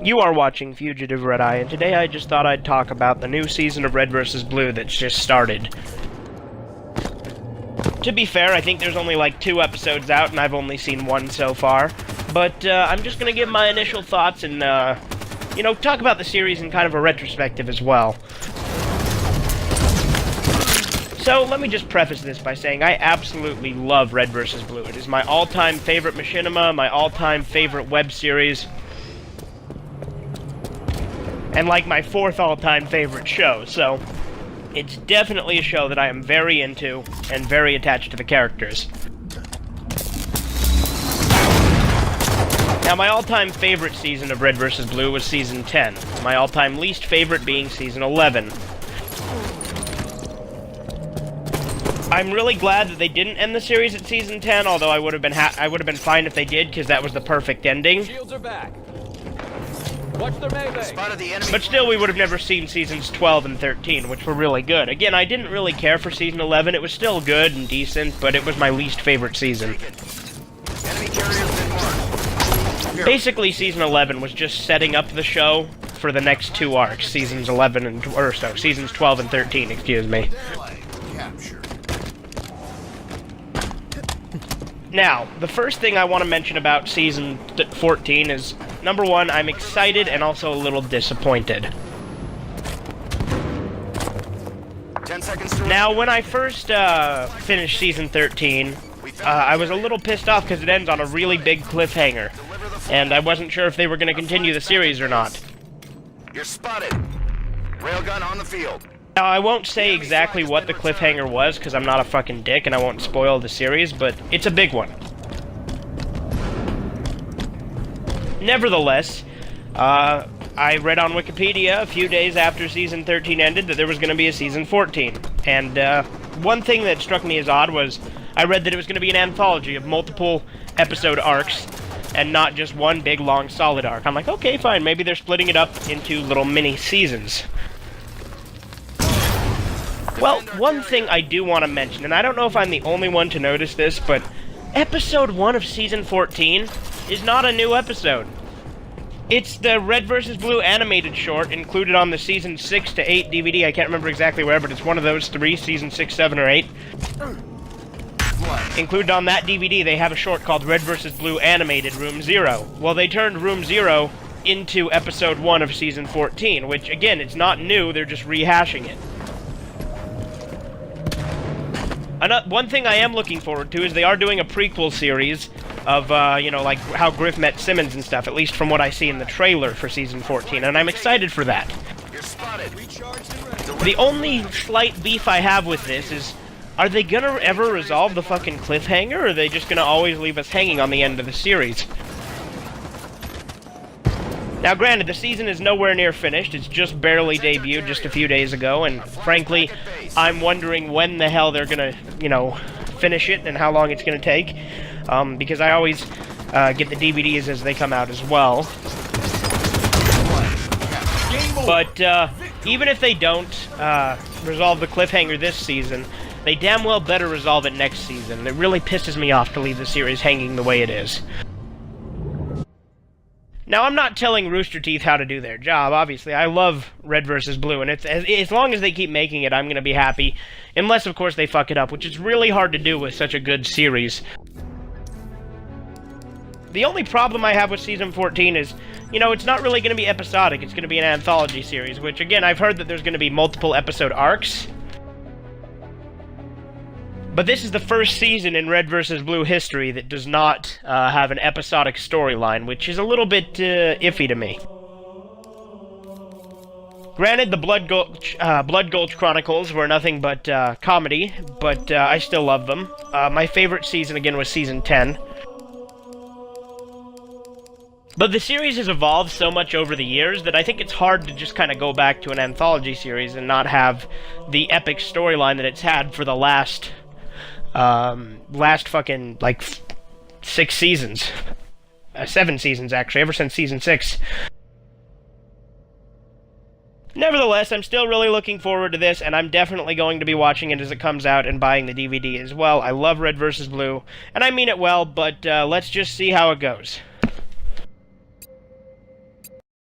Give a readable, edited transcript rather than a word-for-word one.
You are watching Fugitive Red Eye, and today I just thought I'd talk about the new season of Red vs. Blue that's just started. To be fair, I think there's only like 2 episodes out, and I've only seen 1 so far. But I'm just gonna give my initial thoughts and, you know, talk about the series in kind of a retrospective as well. So, let me just preface this by saying I absolutely love Red vs. Blue. It is my all-time favorite machinima, my all-time favorite web series, and like my 4th all-time favorite show, so it's definitely a show that I am very into and very attached to the characters. Now, my all-time favorite season of Red vs. Blue was Season 10, my all-time least favorite being Season 11. I'm really glad that they didn't end the series at Season 10, although I would have been fine if they did, because that was the perfect ending. Shields are back. Watch their melee. But still, we would have never seen Seasons 12 and 13, which were really good. Again, I didn't really care for Season 11. It was still good and decent, but it was my least favorite season. Basically, Season 11 was just setting up the show for the next 2 arcs, Seasons 12 and 13, excuse me. Now, the first thing I want to mention about Season 14 is, number 1, I'm excited and also a little disappointed. 10 seconds. Now, when I first finished Season 13, I was a little pissed off because it ends on a really big cliffhanger, and I wasn't sure if they were going to continue the series or not. You're spotted. Railgun on the field. Now, I won't say exactly what the cliffhanger was, because I'm not a fucking dick and I won't spoil the series, but it's a big one. Nevertheless, I read on Wikipedia a few days after Season 13 ended that there was going to be a Season 14. And one thing that struck me as odd was I read that it was going to be an anthology of multiple episode arcs and not just one big, long, solid arc. I'm like, okay, fine, maybe they're splitting it up into little mini seasons. Well, one thing I do want to mention, and I don't know if I'm the only one to notice this, but Episode 1 of Season 14 is not a new episode. It's the Red vs. Blue animated short included on the Season 6 to 8 DVD. I can't remember exactly where, but it's one of those 3, Season 6, 7, or 8. Included on that DVD, they have a short called Red vs. Blue Animated Room Zero. Well, they turned Room Zero into Episode 1 of Season 14, which, again, it's not new, they're just rehashing it. One thing I am looking forward to is they are doing a prequel series of, you know, like how Griff met Simmons and stuff, at least from what I see in the trailer for Season 14, and I'm excited for that. You're spotted. The only slight beef I have with this is, are they gonna ever resolve the fucking cliffhanger, or are they just gonna always leave us hanging on the end of the series? Now, granted, the season is nowhere near finished. It's just barely debuted just a few days ago, and frankly, I'm wondering when the hell they're gonna, you know, finish it and how long it's gonna take, because I always get the DVDs as they come out as well. But even if they don't resolve the cliffhanger this season, they damn well better resolve it next season. It really pisses me off to leave the series hanging the way it is. Now, I'm not telling Rooster Teeth how to do their job, obviously. I love Red vs. Blue, and as long as they keep making it, I'm going to be happy. Unless, of course, they fuck it up, which is really hard to do with such a good series. The only problem I have with Season 14 is, you know, it's not really going to be episodic. It's going to be an anthology series, which, again, I've heard that there's going to be multiple episode arcs. But this is the first season in Red vs. Blue history that does not have an episodic storyline, which is a little bit iffy to me. Granted, the Blood Gulch Chronicles were nothing but comedy, but I still love them. My favorite season, again, was Season 10. But the series has evolved so much over the years that I think it's hard to just kind of go back to an anthology series and not have the epic storyline that it's had for the last fucking, like, 6 seasons. 7 seasons, actually, ever since Season 6. Nevertheless, I'm still really looking forward to this, and I'm definitely going to be watching it as it comes out and buying the DVD as well. I love Red vs. Blue, and I mean it well, but let's just see how it goes.